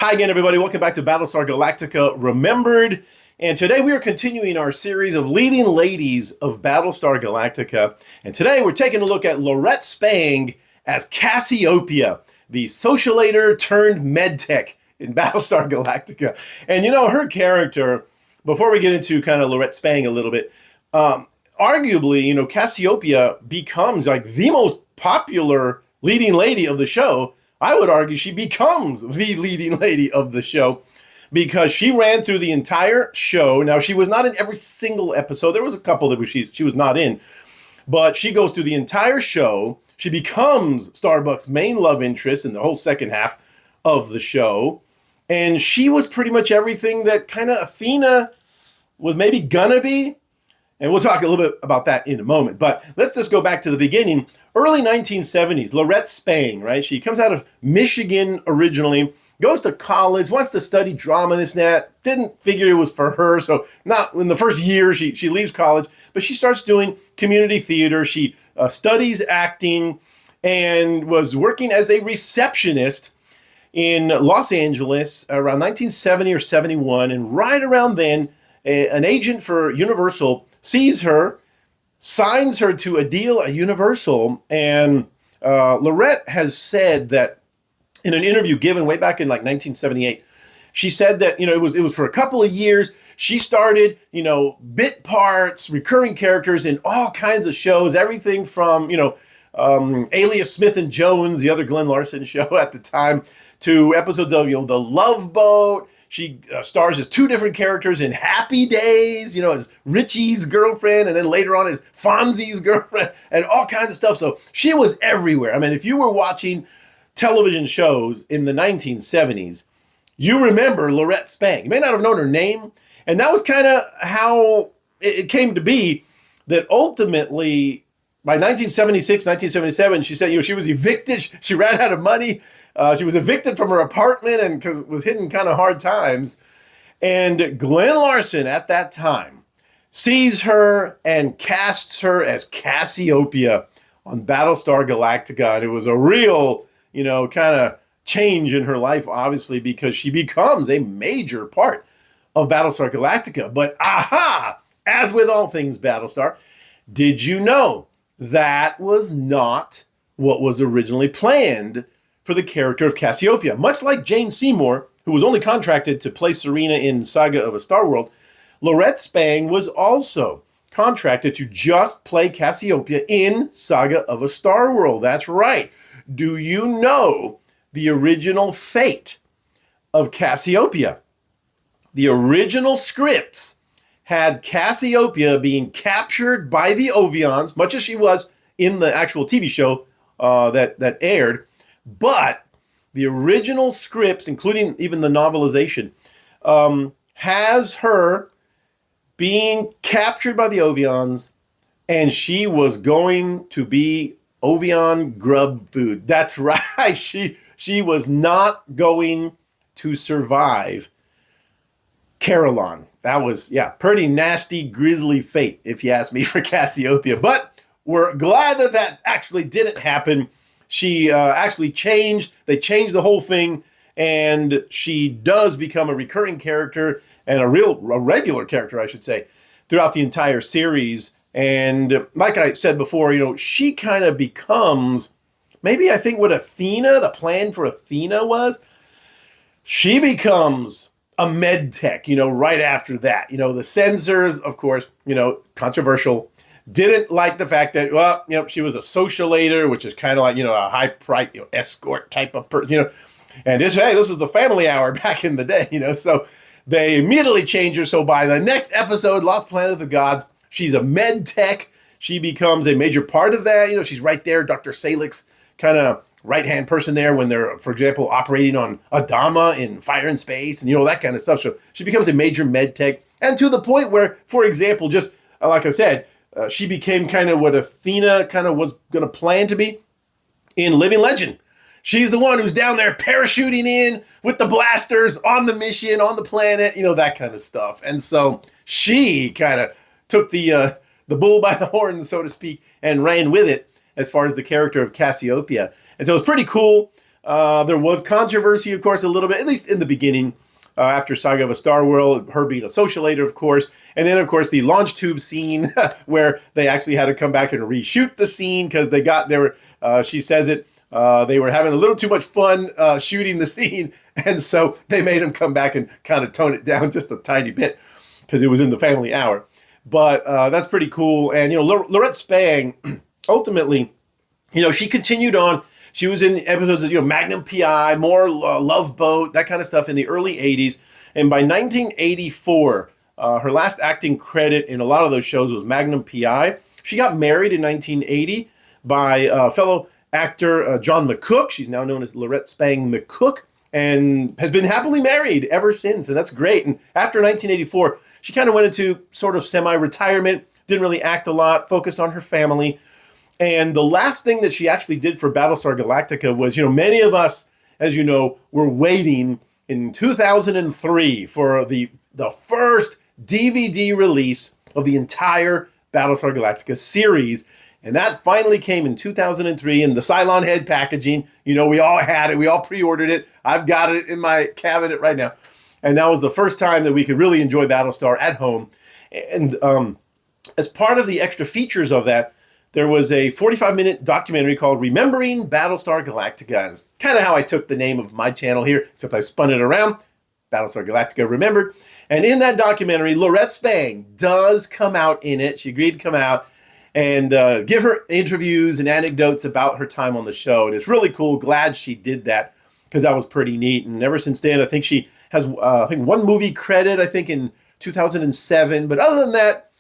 Hi again, everybody. Welcome back to Battlestar Galactica Remembered. And today we are continuing our series of leading ladies of Battlestar Galactica. And today we're taking a look at Laurette Spang as Cassiopeia, the socialator turned medtech in Battlestar Galactica. And you know, her character, before we get into kind of Laurette Spang a little bit, arguably, you know, Cassiopeia becomes like the most popular leading lady of the show. I would argue she becomes the leading lady of the show because she ran through the entire show. Now, she was not in every single episode. There was a couple that she was not in, but she goes through the entire show. She becomes Starbuck's main love interest in the whole second half of the show. And she was pretty much everything that kind of Athena was maybe gonna be. And we'll talk a little bit about that in a moment. But let's just go back to the beginning. Early 1970s, Laurette Spang, right? She comes out of Michigan originally, goes to college, wants to study drama, this and that. Didn't figure it was for her. So not in the first year, she leaves college. But she starts doing community theater. She studies acting and was working as a receptionist in Los Angeles around 1970 or 71. And right around then, an agent for Universal sees her, signs her to a deal at Universal, and Laurette has said that in an interview given way back in like 1978, she said that, you know, it was for a couple of years. She started, you know, bit parts, recurring characters in all kinds of shows, everything from, you know, Alias Smith and Jones, the other Glenn Larson show at the time, to episodes of, you know, The Love Boat. She stars as two different characters in Happy Days, you know, as Richie's girlfriend, and then later on as Fonzie's girlfriend, and all kinds of stuff. So she was everywhere. I mean, if you were watching television shows in the 1970s, you remember Laurette Spang. You may not have known her name, and that was kind of how it came to be that ultimately, by 1976, 1977, she said, you know, she was evicted. She ran out of money. She was evicted from her apartment and was hitting kind of hard times. And Glenn Larson at that time sees her and casts her as Cassiopeia on Battlestar Galactica. And it was a real, you know, kind of change in her life, obviously, because she becomes a major part of Battlestar Galactica. But aha, as with all things Battlestar, did you know that was not what was originally planned for the character of Cassiopeia? Much like Jane Seymour, who was only contracted to play Serena in Saga of a Star World, Laurette Spang was also contracted to just play Cassiopeia in Saga of a Star World. That's right. Do you know the original fate of Cassiopeia? The original scripts had Cassiopeia being captured by the Ovions, much as she was in the actual TV show that aired. But the original scripts, including even the novelization, has her being captured by the Ovions, and she was going to be Ovion grub food. That's right. She was not going to survive Carillon. That was, yeah, pretty nasty, grisly fate, if you ask me, for Cassiopeia. But we're glad that that actually didn't happen. She actually changed. They changed the whole thing, and she does become a recurring character and a regular character, I should say, throughout the entire series. And like I said before, you know, she kind of becomes maybe, I think, what Athena, the plan for Athena was. She becomes a med tech, you know, right after that. You know, the censors, of course, you know, controversial, didn't like the fact that, well, you know, she was a socialator, which is kind of like, you know, a high price, you know, escort type of person, you know. And this was the family hour back in the day, you know. So they immediately changed her. So by the next episode, Lost Planet of the Gods, she's a med tech. She becomes a major part of that. You know, she's right there, Dr. Salix, kind of right-hand person there when they're, for example, operating on Adama in Fire and Space and, you know, that kind of stuff. So she becomes a major med tech. And to the point where, for example, just like I said, she became kind of what Athena kind of was going to plan to be in Living Legend. She's the one who's down there parachuting in with the blasters on the mission, on the planet, you know, that kind of stuff. And so she kind of took the bull by the horns, so to speak, and ran with it as far as the character of Cassiopeia. And so it's pretty cool. There was controversy, of course, a little bit, at least in the beginning, after Saga of a Star World, her being a socialator, of course. And then, of course, the launch tube scene where they actually had to come back and reshoot the scene because she says it, they were having a little too much fun shooting the scene. And so they made him come back and kind of tone it down just a tiny bit because it was in the family hour. But that's pretty cool. And, Laurette Spang, ultimately, she continued on. She was in episodes of, Magnum P.I., more Love Boat, that kind of stuff in the early 80s. And by 1984, her last acting credit in a lot of those shows was Magnum P.I. She got married in 1980 by fellow actor John McCook. She's now known as Laurette Spang McCook and has been happily married ever since. And that's great. And after 1984, she kind of went into sort of semi-retirement, didn't really act a lot, focused on her family. And the last thing that she actually did for Battlestar Galactica was, many of us, as you know, were waiting in 2003 for the first DVD release of the entire Battlestar Galactica series. And that finally came in 2003 in the Cylon head packaging. We all had it. We all pre-ordered it. I've got it in my cabinet right now. And that was the first time that we could really enjoy Battlestar at home. And as part of the extra features of that, there was a 45-minute documentary called Remembering Battlestar Galactica. It's kind of how I took the name of my channel here, except I spun it around. Battlestar Galactica Remembered. And in that documentary, Laurette Spang does come out in it. She agreed to come out and give her interviews and anecdotes about her time on the show. And it's really cool. Glad she did that because that was pretty neat. And ever since then, I think she has one movie credit, I think in 2007. But other than that,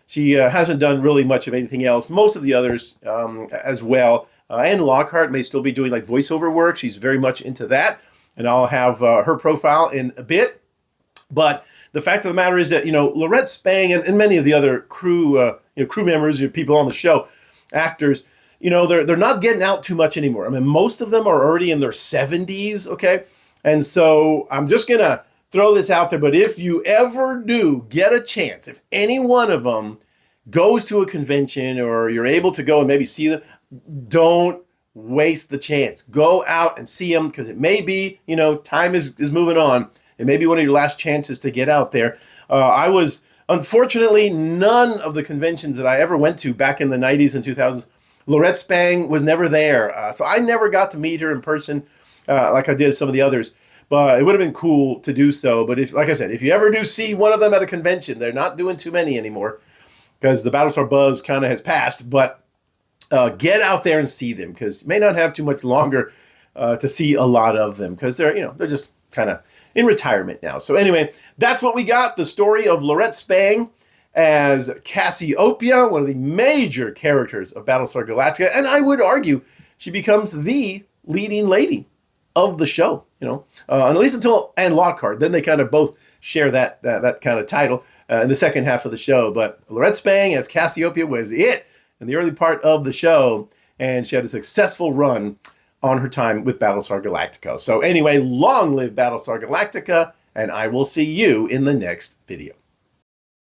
she hasn't done really much of anything else. Most of the others as well. Anne Lockhart may still be doing like voiceover work. She's very much into that. And I'll have her profile in a bit. But the fact of the matter is that, Laurette Spang and many of the other crew members, people on the show, actors, they're not getting out too much anymore. I mean, most of them are already in their 70s, okay? And so I'm just going to throw this out there, but if you ever do get a chance, if any one of them goes to a convention or you're able to go and maybe see them, don't waste the chance. Go out and see them because it may be, time is moving on. It may be one of your last chances to get out there. I was, unfortunately, none of the conventions that I ever went to back in the 90s and 2000s, Laurette Spang was never there. So I never got to meet her in person like I did some of the others. But it would have been cool to do so. But like I said, if you ever do see one of them at a convention, they're not doing too many anymore because the Battlestar buzz kind of has passed. But get out there and see them because you may not have too much longer to see a lot of them because they're just kind of in retirement now. So anyway, that's what we got. The story of Laurette Spang as Cassiopeia, one of the major characters of Battlestar Galactica. And I would argue she becomes the leading lady of the show, and at least until Anne Lockhart. Then they kind of both share that kind of title in the second half of the show. But Laurette Spang as Cassiopeia was it in the early part of the show. And she had a successful run on her time with Battlestar Galactica. So anyway, long live Battlestar Galactica, and I will see you in the next video.